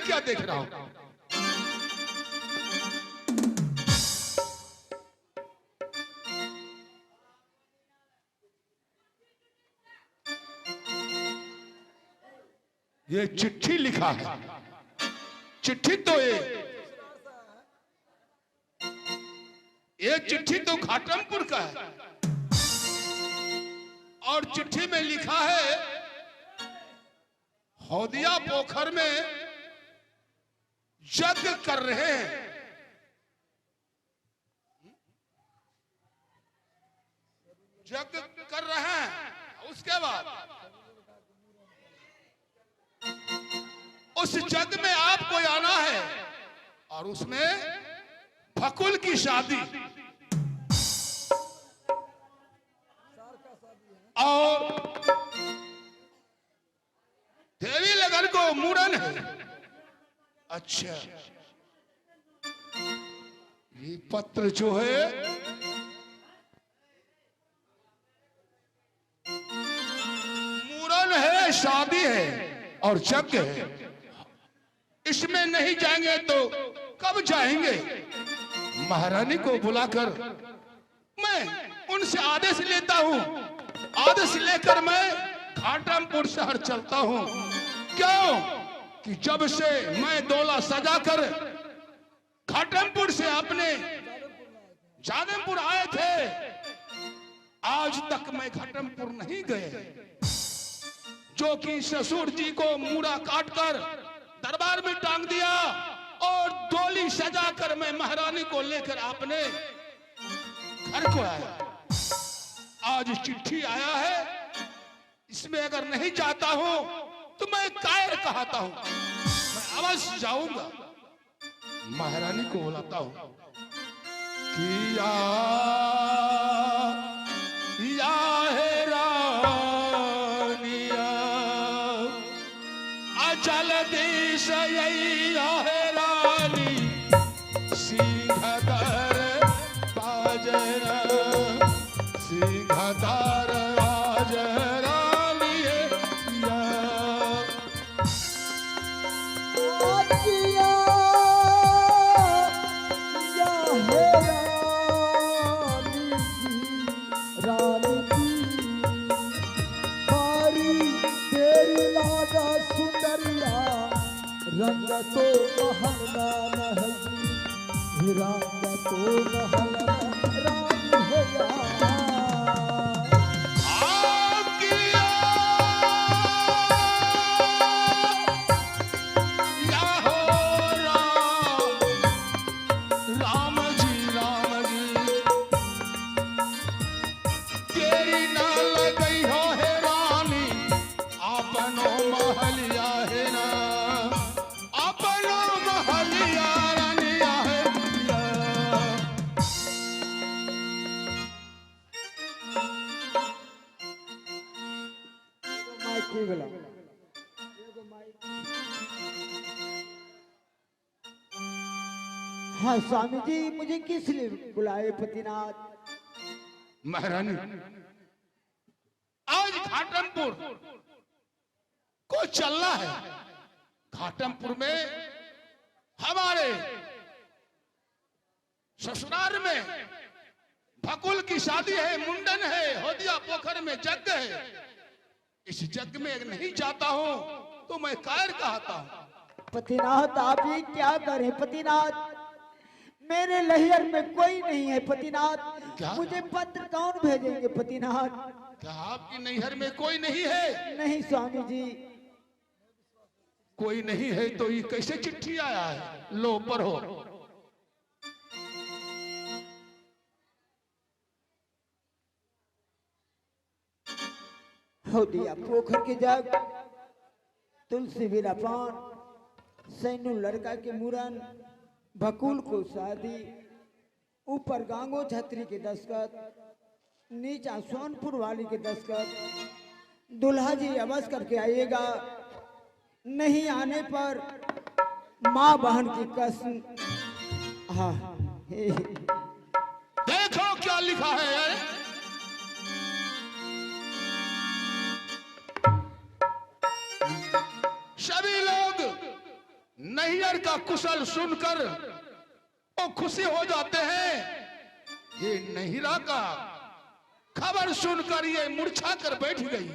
क्या देख रहा हूं? ये चिट्ठी लिखा है। चिट्ठी तो ये चिट्ठी तो घाटमपुर का है और चिट्ठी में लिखा है हौदिया पोखर में यज्ञ कर रहे हैं। यज्ञ कर रहे हैं। उसके बाद उस यज्ञ में आपको आना है और उसमें भकुल की शादी और देवी लगन को मुड़न है। अच्छा, ये पत्र जो है मुड़न है, शादी है और यज्ञ है। इसमें नहीं जाएंगे तो कब जाएंगे? महारानी को बुलाकर मैं उनसे आदेश लेता हूं। आदेश लेकर मैं घाटमपुर शहर चलता हूं। क्यों कि जब से मैं डोला सजाकर घाटमपुर से अपने जादमपुर आए थे, आज तक मैं घाटमपुर नहीं गए। जो कि ससुर जी को मूड़ा काटकर दरबार में टांग दिया और डोली सजाकर मैं महारानी को लेकर अपने घर को आया। आज चिट्ठी आया है, इसमें अगर नहीं जाता हूं तो मैं कायर कहता हूं। मैं अवश्य जाऊंगा। महारानी को बुलाता हूं कि या है रानिया अचल देश या है रानी सिंहदर बाजरा सिंहदर बाजरा रंग तो महलना नहीं, रंग तो महलना रानी है हाँ स्वामी जी, मुझे किस लिए बुलाए पतिनाथ? महारानी, आज घाटमपुर को चलना है। घाटमपुर में हमारे ससुराल में भकुल की शादी है, मुंडन है, हौदिया पोखर में यज्ञ है। इस यज्ञ में नहीं जाता हूं तो मैं कायर कहता हूं। पतिनाथ, आप ये क्या करें पतिनाथ? मेरे लहर में कोई नहीं है पतिनाथ। मुझे पत्र कौन भेजेंगे पतिनाथ? क्या आपकी नैहर में कोई नहीं है? नहीं स्वामी जी। कोई नहीं है तो ये कैसे चिट्ठी आया है? लो पढ़ो। हौदिया पोखर के जग, तुलसी बिना पान, सैनु लड़का के मुरन, भकुल को शादी, ऊपर गांगो छत्री के दस्तखत, नीचा सोनपुर वाली के दस्तखत। दुल्हा जी अवश्य करके आइएगा, नहीं आने पर माँ बहन की कसम। हाँ, देखो क्या लिखा है। सभी लोग नैयर का कुशल सुनकर वो खुशी हो जाते हैं। ये नहिरा का खबर सुनकर ये मूर्छा कर बैठ गई।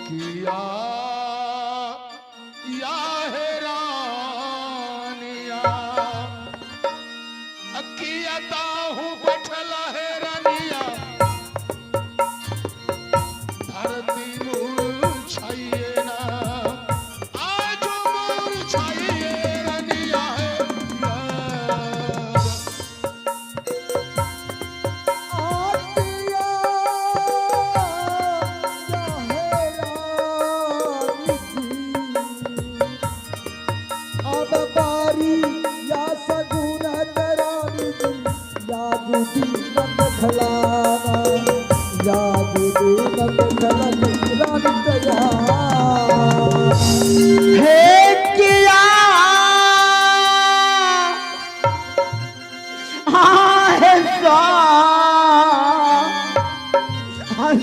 किया या है रानिया, कियाता हूँ बैठला है रानिया, धरती मुरझाइए ना, आज मुरझाइए रानिया है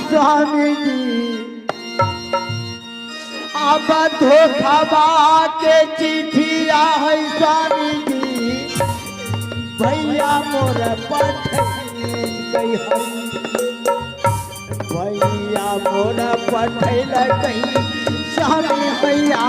स्वामी जी अब धोखाबा के चिट्ठिया है स्वामी जी, भैया मोर पठैल गई है, भैया मोर पठैल गई स्वामी भैया।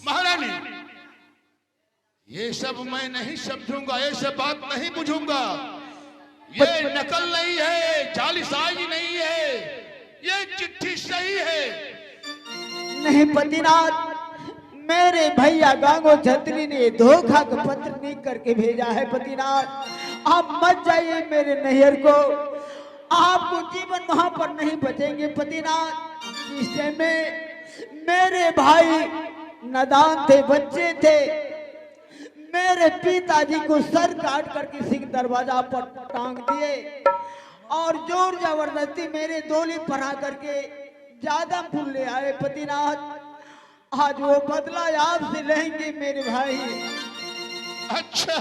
महारानी, ये सब मैं नहीं समझूंगा, ये सब बात नहीं बुझूंगा। ये नकल नहीं है, जालीसाजी नहीं है, ये चिट्ठी सही है। नहीं पतिनाथ, मेरे भैया गांगो छतरी ने धोखा का पत्र लिख करके भेजा है पतिनाथ। आप मत जाइए मेरे नैहर को, आपको जीवन वहां पर नहीं बचेंगे पतिनाथ। इस टाइम में मेरे भाई नादान थे, बच्चे थे, मेरे पिताजी को सर काट करके सिख दरवाजा पर टांग दिए और जोर जबरदस्ती मेरे डोली पढ़ा करके ज्यादा फूल ले आए पतिनाथ। आज वो बदला आपसे लेंगे मेरे भाई। अच्छा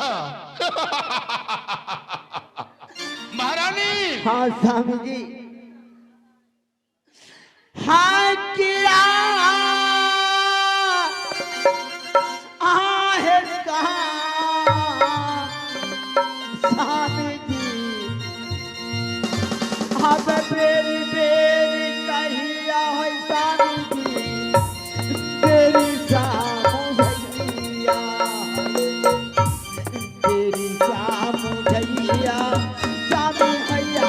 महारानी। हाँ स्वामी जी। हाँ किया आहे कहाँ स्वामी जी, अब बेरी बेरी कहिया है स्वामी जी, तेरी सामुझैया, तेरी सामुझैया स्वामी भैया।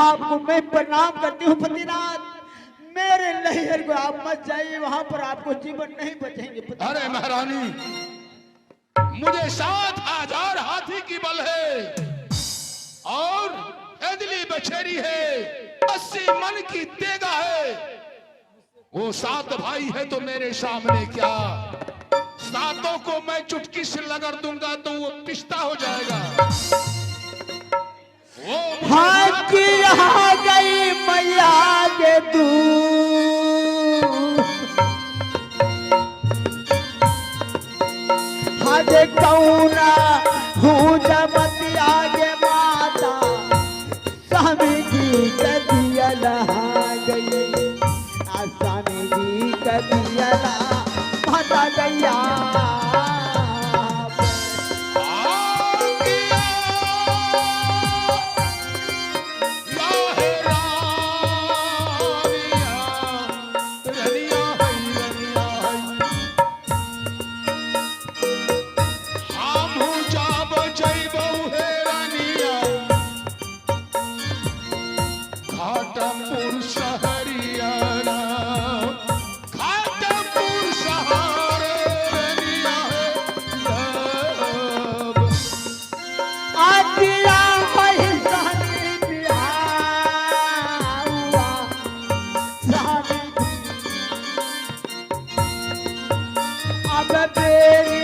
आपको मैं प्रणाम करती हूँ पतिनाथ, मेरे लहर को आप मत जाइए, वहां पर आपको जीवन नहीं बचेंगे। अरे महारानी, मुझे 7,000 हाथी की बल है और एदली बछेरी है, 80 मन की तेगा है। वो 7 भाई है तो मेरे सामने क्या, 7 को मैं चुटकी से रगड़ दूंगा तो वो पिस्ता हो जाएगा। हाँ कि आ गई मैया के दूर, हज कौना हूँ जमती आगे माता, स्वामी जी कदिया लहा गई, स्वामी जी कदिया माता गैया। तेरी